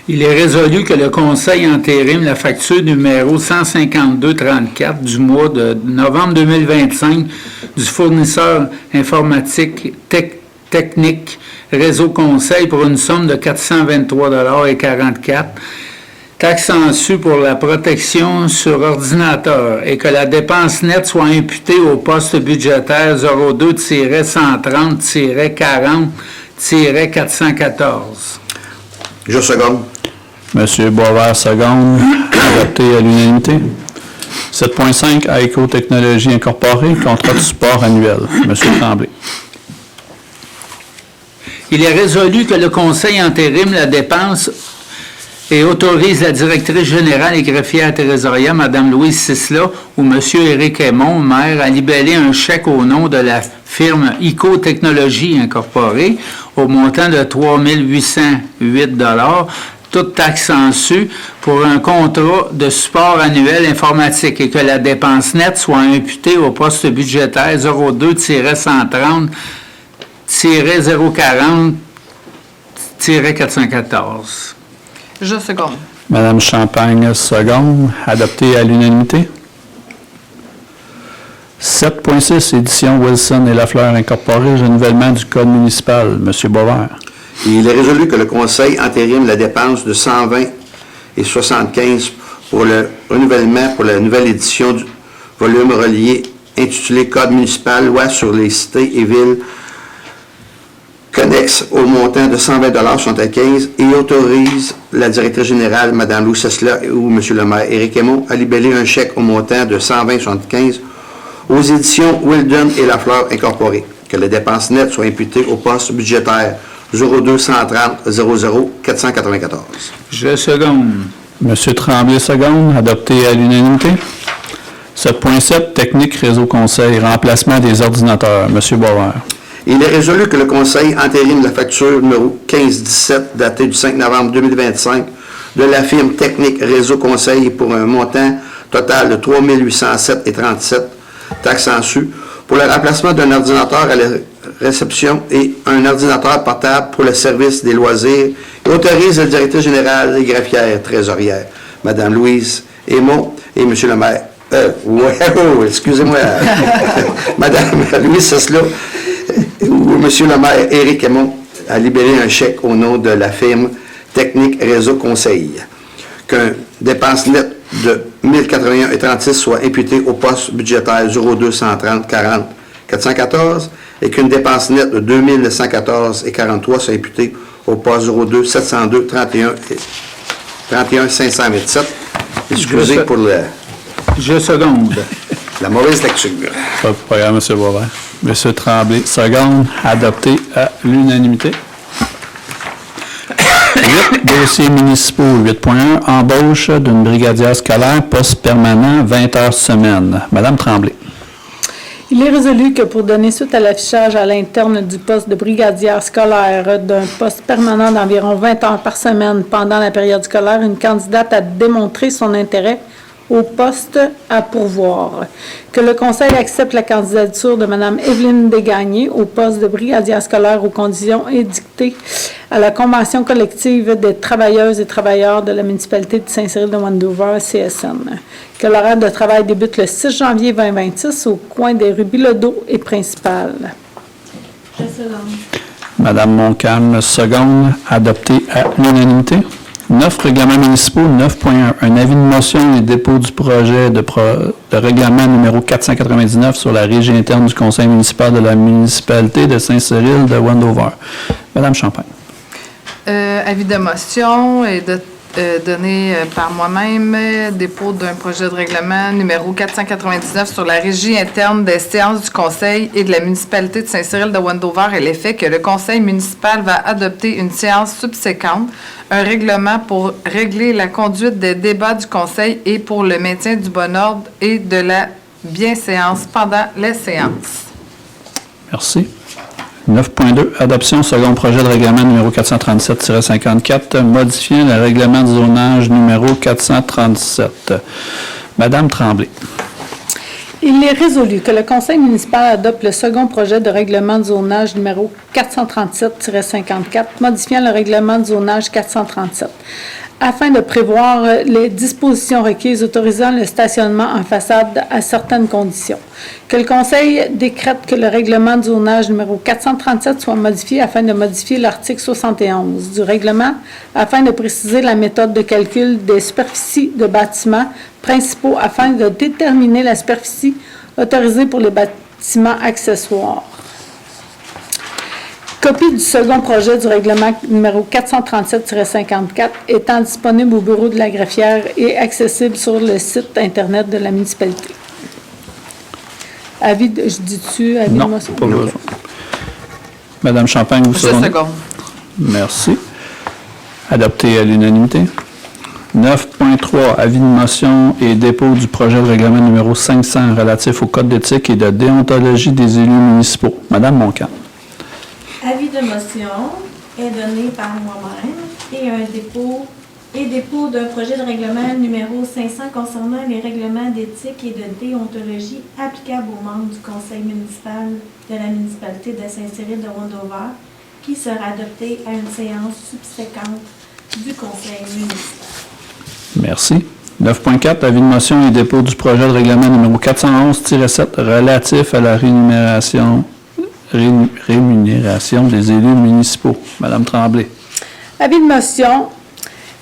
Il est résolu que le Conseil entérine la facture numéro 152,34 du mois de novembre 2025 du fournisseur informatique technique Réseau Conseil pour une somme de 423,44 $, taxe en su pour la protection sur ordinateur, et que la dépense nette soit imputée au poste budgétaire 02-130-40-414. Je seconde. Monsieur Boisvert, seconde. Adopté à l'unanimité. 7.5, AECO Technologies Incorporée, contrat de support annuel. Monsieur Tremblay. Il est résolu que le Conseil entérine la dépense et autorise la directrice générale et greffière trésorière, Mme Louise Sisla, ou M. Éric Aymon, maire, à libeller un chèque au nom de la firme ICO Technologies Incorporée au montant de 3 808 $, toute taxe en su, pour un contrat de support annuel informatique, et que la dépense nette soit imputée au poste budgétaire 02-130-040-414. Je seconde. Madame Champagne, seconde. Adopté à l'unanimité. 7.6, édition Wilson et Lafleur Incorporée, renouvellement du code municipal. Monsieur Boisvert. Il est résolu que le Conseil entérine la dépense de 120 et 75 pour le renouvellement pour la nouvelle édition du volume relié intitulé Code municipal, loi sur les cités et villes connexe au montant de 120 $75 et autorise la directrice générale, Mme Lou Sesla, ou M. le maire Éric Aymon, à libeller un chèque au montant de 120,75 aux éditions Wilden et Lafleur Incorporée. Que les dépenses nettes soient imputées au poste budgétaire 02-130 00 494. Je seconde. Monsieur Tremblay, seconde. Adopté à l'unanimité. 7.7, technique, réseau conseil, remplacement des ordinateurs. Monsieur Boisvert. Il est résolu que le Conseil entérine la facture numéro 1517, datée du 5 novembre 2025, de la firme Technique Réseau Conseil pour un montant total de 3 807,37 $, taxes en su, pour le remplacement d'un ordinateur à la réception et un ordinateur portable pour le service des loisirs et autorise la directrice générale et greffière trésorière, Mme Louise Aymon et M. le maire. Excusez-moi, Mme Louise Cesla ou M. le maire Éric Aymon a libéré un chèque au nom de la firme Technique Réseau Conseil. Qu'un dépense nette de 1081,36 soit imputée au poste budgétaire 0230 40 414 et qu'une dépense nette de 2914,43 soit imputée au poste 02 702 31 527. Excusez pour Je seconde. la mauvaise lecture. Pas de problème, M. Boisvert. M. Tremblay, seconde, adopté à l'unanimité. 8, dossiers municipaux. 8.1, embauche d'une brigadière scolaire, poste permanent, 20 heures semaine. Madame Tremblay. Il est résolu que pour donner suite à l'affichage à l'interne du poste de brigadière scolaire d'un poste permanent d'environ 20 heures par semaine pendant la période scolaire, une candidate a démontré son intérêt au poste à pourvoir. Que le Conseil accepte la candidature de Mme Evelyne Desgagnés au poste de brigadière scolaire aux conditions édictées à la Convention collective des travailleuses et travailleurs de la municipalité de Saint-Cyril-de-Wandover, CSN. Que l'horaire de travail débute le 6 janvier 2026 au coin des rues Bilodeau et Principale. Je seconde. Madame Montcalm, seconde, adopté à l'unanimité. 9 règlements municipaux, 9.1. Un avis de motion et dépôt du projet de règlement numéro 499 sur la régie interne du conseil municipal de la municipalité de Saint-Cyril de Wandover. Madame Champagne. Avis de motion et donné par moi-même, dépôt d'un projet de règlement numéro 499 sur la régie interne des séances du conseil et de la municipalité de Saint-Cyril de Wandover et l'effet que le conseil municipal va adopter une séance subséquente, un règlement pour régler la conduite des débats du conseil et pour le maintien du bon ordre et de la bienséance pendant les séances. Merci. 9.2, adoption second projet de règlement numéro 437-54, modifiant le règlement de zonage numéro 437. Madame Tremblay. Il est résolu que le conseil municipal adopte le second projet de règlement de zonage numéro 437-54, modifiant le règlement de zonage 437, afin de prévoir les dispositions requises autorisant le stationnement en façade à certaines conditions. Que le Conseil décrète que le règlement de zonage numéro 437 soit modifié afin de modifier l'article 71 du règlement, afin de préciser la méthode de calcul des superficies de bâtiments principaux afin de déterminer la superficie autorisée pour les bâtiments accessoires. Copie du second projet du règlement numéro 437-54 étant disponible au bureau de la greffière et accessible sur le site Internet de la municipalité. Avis de, je dis-tu, avis Non, de motion? pas besoin. Madame Champagne, vous Je secondez? seconde. Merci. Adopté à l'unanimité. 9.3, avis de motion et dépôt du projet de règlement numéro 500 relatif au code d'éthique et de déontologie des élus municipaux. Madame Montcalm. Avis de motion est donné par moi-même et dépôt d'un projet de règlement numéro 500 concernant les règlements d'éthique et de déontologie applicables aux membres du conseil municipal de la municipalité de Saint-Cyril de Wandover qui sera adopté à une séance subséquente du conseil municipal. Merci. 9.4, avis de motion et dépôt du projet de règlement numéro 411-7 relatif à la rémunération des élus municipaux. Madame Tremblay. Avis de motion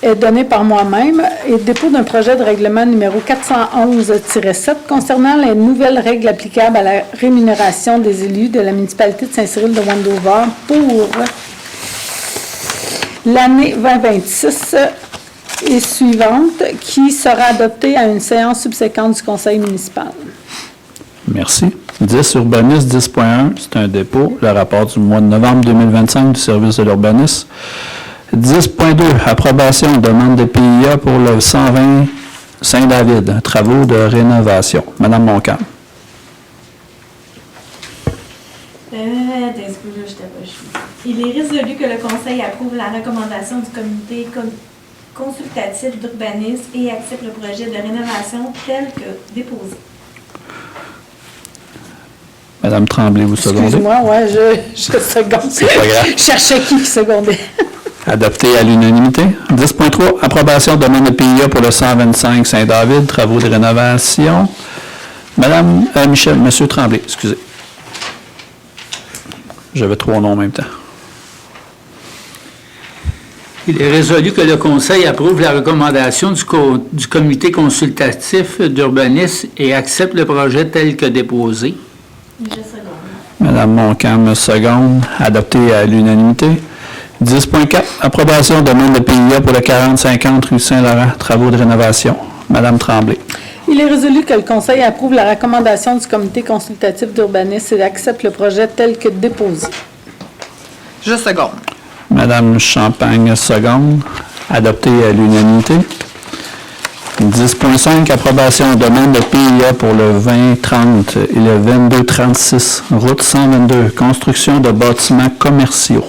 est donné par moi-même et dépôt d'un projet de règlement numéro 411-7 concernant les nouvelles règles applicables à la rémunération des élus de la municipalité de Saint-Cyril de Wandover pour l'année 2026 et suivante, qui sera adoptée à une séance subséquente du conseil municipal. Merci. 10, urbanisme 10.1, c'est un dépôt, le rapport du mois de novembre 2025 du service de l'urbanisme. 10.2, approbation, demande de PIA pour le 120 Saint-David, travaux de rénovation. Madame Montcalm. Il est résolu que le Conseil approuve la recommandation du comité consultatif d'urbanisme et accepte le projet de rénovation tel que déposé. Madame Tremblay, vous secondez. Excuse-moi, ouais, je seconde. C'est pas grave. Je cherchais qui secondait. Adopté à l'unanimité. 10.3, approbation de demande de PIA pour le 125 Saint-David, travaux de rénovation. Monsieur Tremblay, excusez. J'avais 3 noms en même temps. Il est résolu que le Conseil approuve la recommandation du Comité consultatif d'urbanisme et accepte le projet tel que déposé. Je seconde. Madame Montcalm, seconde. Adopté à l'unanimité. 10.4, approbation de demande de PIA pour le 40-50 rue Saint-Laurent, travaux de rénovation. Madame Tremblay. Il est résolu que le Conseil approuve la recommandation du Comité consultatif d'urbanisme et accepte le projet tel que déposé. Je seconde. Madame Champagne, seconde. Adopté à l'unanimité. 10.5, approbation de demande de PIA pour le 20-30 et le 22-36, route 122, construction de bâtiments commerciaux.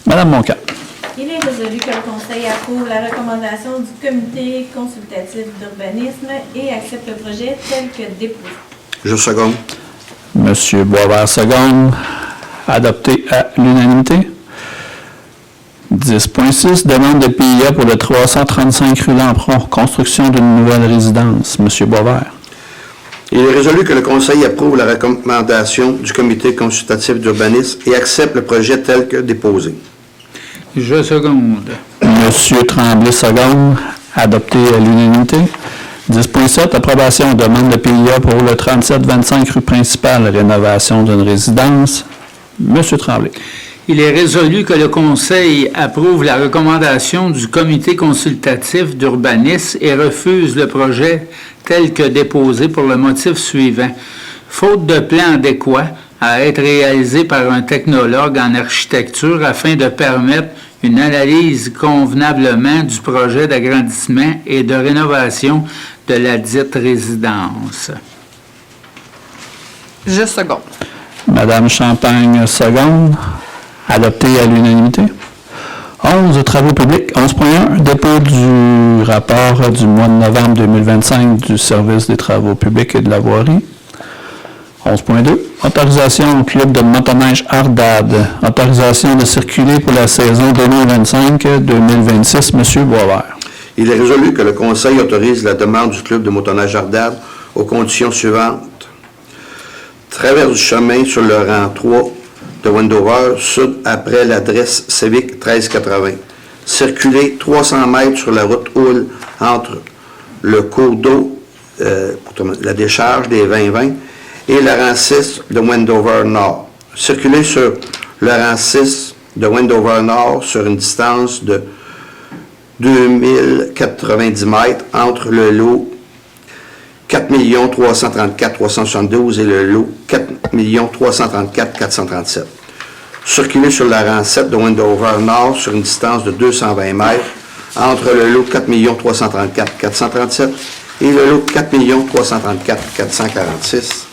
Madame Montcalm. Il est résolu que le Conseil approuve la recommandation du Comité consultatif d'urbanisme et accepte le projet tel que déposé. Je seconde. Monsieur Boisvert, seconde. Adopté à l'unanimité. 10.6, demande de PIA pour le 335 rue Lampron, construction d'une nouvelle résidence. Monsieur Boisvert. Il est résolu que le Conseil approuve la recommandation du Comité consultatif d'urbanisme et accepte le projet tel que déposé. Je seconde. Monsieur Tremblay, seconde. Adopté à l'unanimité. 10.7, approbation de demande de PIA pour le 37-25 rue principale, rénovation d'une résidence. Monsieur Tremblay. Il est résolu que le Conseil approuve la recommandation du Comité consultatif d'urbanisme et refuse le projet tel que déposé pour le motif suivant. Faute de plan adéquat à être réalisé par un technologue en architecture afin de permettre une analyse convenablement du projet d'agrandissement et de rénovation de la dite résidence. Je seconde. Madame Champagne, seconde. Adopté à l'unanimité. 11, travaux publics. 11.1, dépôt du rapport du mois de novembre 2025 du service des travaux publics et de la voirie. 11.2, autorisation au club de motoneige Ardad. Autorisation de circuler pour la saison 2025-2026. Monsieur Boisvert. Il est résolu que le Conseil autorise la demande du club de motoneige Ardad aux conditions suivantes. Traverse du chemin sur le rang 3 de Wendover, sud après l'adresse civique 1380. Circuler 300 mètres sur la route Houle entre le cours d'eau, la décharge des 2020 et le rang 6 de Wendover Nord. Circuler sur le rang 6 de Wendover Nord sur une distance de 2090 mètres entre le lot 4 334 372 et le lot 4 334 437. Circuler sur la rang 7 de Wendover Nord sur une distance de 220 mètres entre le lot 4 334 437 et le lot 4 334 446.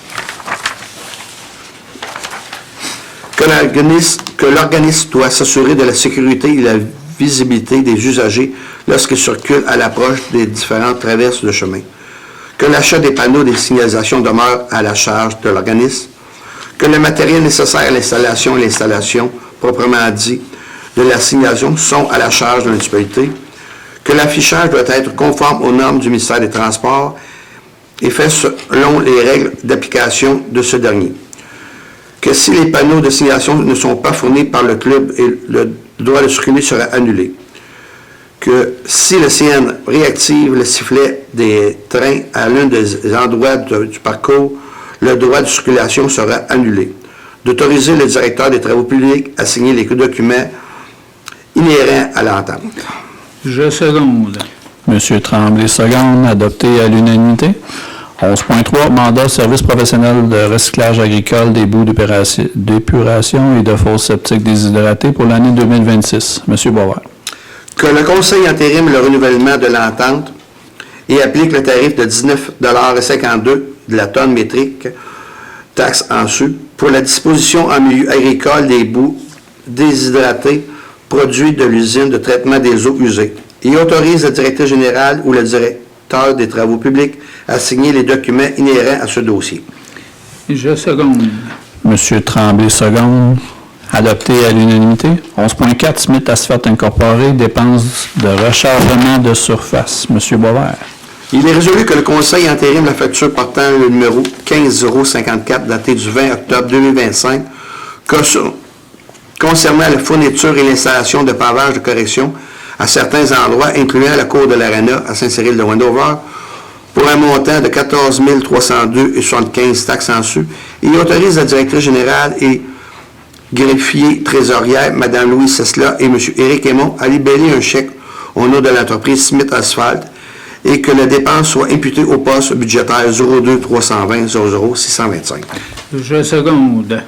Que l'organisme doit s'assurer de la sécurité et la visibilité des usagers lorsqu'ils circulent à l'approche des différentes traverses de chemin. Que l'achat des panneaux des signalisations demeure à la charge de l'organisme. Que le matériel nécessaire à l'installation et l'installation, proprement dit, de la signalisation sont à la charge de la municipalité. Que l'affichage doit être conforme aux normes du ministère des Transports et fait selon les règles d'application de ce dernier. Que si les panneaux de signalisation ne sont pas fournis par le club, le droit de circuler sera annulé. Que si le CN réactive le sifflet des trains à l'un des endroits du parcours, le droit de circulation sera annulé. D'autoriser le directeur des travaux publics à signer les documents inhérents à l'entente. Je seconde. Monsieur Tremblay, seconde. Adopté à l'unanimité. 11.3, mandat service professionnel de recyclage agricole des boues d'épuration et de fosses septiques déshydratés pour l'année 2026. Monsieur Boisvert. Que le Conseil entérine le renouvellement de l'entente et applique le tarif de 19,52 $ de la tonne métrique, taxe en su, pour la disposition en milieu agricole des boues déshydratées produits de l'usine de traitement des eaux usées et autorise le directeur général ou le directeur des travaux publics à signer les documents inhérents à ce dossier. Je seconde. Monsieur Tremblay, seconde. Adopté à l'unanimité. 11.4, Smith Asphalt Incorporé, dépenses de rechargement de surface. Monsieur Boisvert. Il est résolu que le Conseil entérine la facture portant le numéro 15054 daté du 20 octobre 2025 concernant la fourniture et l'installation de pavages de correction à certains endroits, incluant la cour de l'Arena à Saint-Cyril-de-Wendover, pour un montant de 14 302,75 taxes en su, et autorise la directrice générale et greffier trésorière, Mme Louise Cessla et M. Éric Aymon, à libérer un chèque au nom de l'entreprise Smith Asphalt et que la dépense soit imputée au poste budgétaire 02 320 00 625. Je seconde.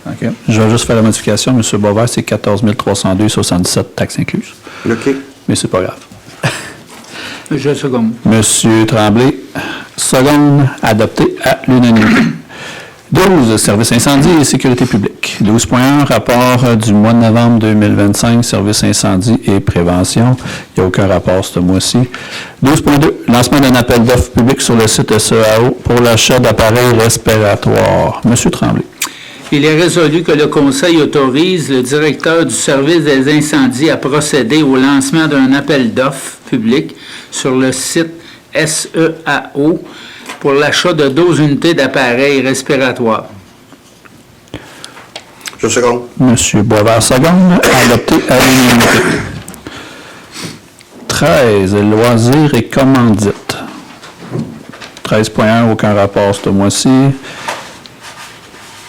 OK. Je vais juste faire la modification. M. Boisvert, c'est 14 302,77 taxes incluses. OK. Mais c'est pas grave. Je seconde. Monsieur Tremblay, seconde, adopté à l'unanimité. 12, service incendie et sécurité publique. 12.1, rapport du mois de novembre 2025, service incendie et prévention. Il n'y a aucun rapport ce mois-ci. 12.2, lancement d'un appel d'offres public sur le site SEAO pour l'achat d'appareils respiratoires. Monsieur Tremblay. Il est résolu que le Conseil autorise le directeur du service des incendies à procéder au lancement d'un appel d'offres public sur le site SEAO pour l'achat de 12 unités d'appareils respiratoires. Je seconde. Monsieur Boisvert, seconde, adopté à l'unanimité. 13, loisirs et commandites. 13.1, aucun rapport ce mois-ci.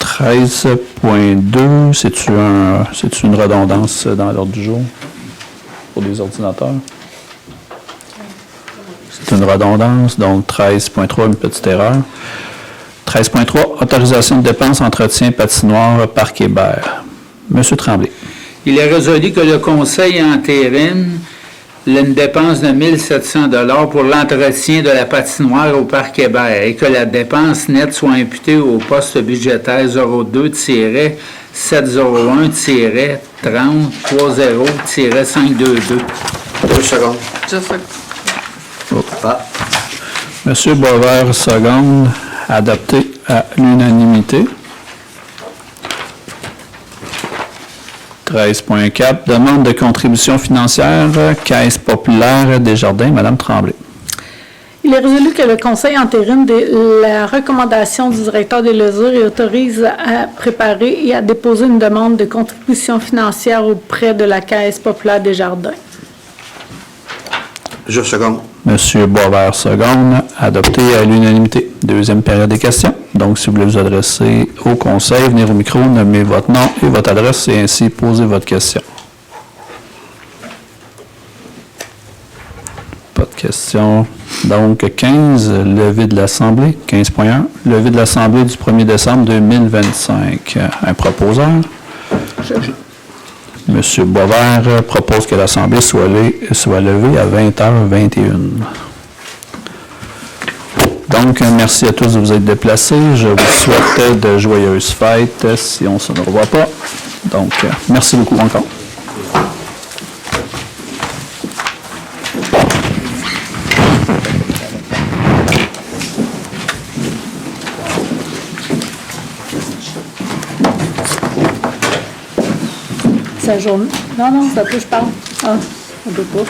13.2, c'est-tu une redondance dans l'ordre du jour pour les ordinateurs? C'est une redondance, donc 13.3, une petite erreur. 13.3, autorisation de dépenses, entretien, patinoire, parc Hébert. Monsieur Tremblay. Il est résolu que le Conseil entérine une dépense de 1 700 $ pour l'entretien de la patinoire au parc Hébert et que la dépense nette soit imputée au poste budgétaire 02-701-30-30-522. 2 secondes. Je seconde. Monsieur Boisvert, seconde, adopté à l'unanimité. 13.4, demande de contribution financière, Caisse populaire Desjardins, Madame Tremblay. Il est résolu que le Conseil entérine la recommandation du directeur des loisirs et autorise à préparer et à déposer une demande de contribution financière auprès de la Caisse populaire Desjardins. Je seconde. Monsieur Boisvert, seconde, adopté à l'unanimité. Deuxième période des questions. Donc, si vous voulez vous adresser au Conseil, venir au micro, nommez votre nom et votre adresse et ainsi poser votre question. Pas de questions. Donc, 15, levée de l'Assemblée. 15.1, levée de l'Assemblée du 1er décembre 2025. Un proposeur. Monsieur Boisvert propose que l'Assemblée soit levée à 20h21. Donc, merci à tous de vous être déplacés. Je vous souhaite de joyeuses fêtes si on ne se revoit pas. Donc, merci beaucoup encore. Sa journée. Non, ça peut, je parle. Ah, on peut pas.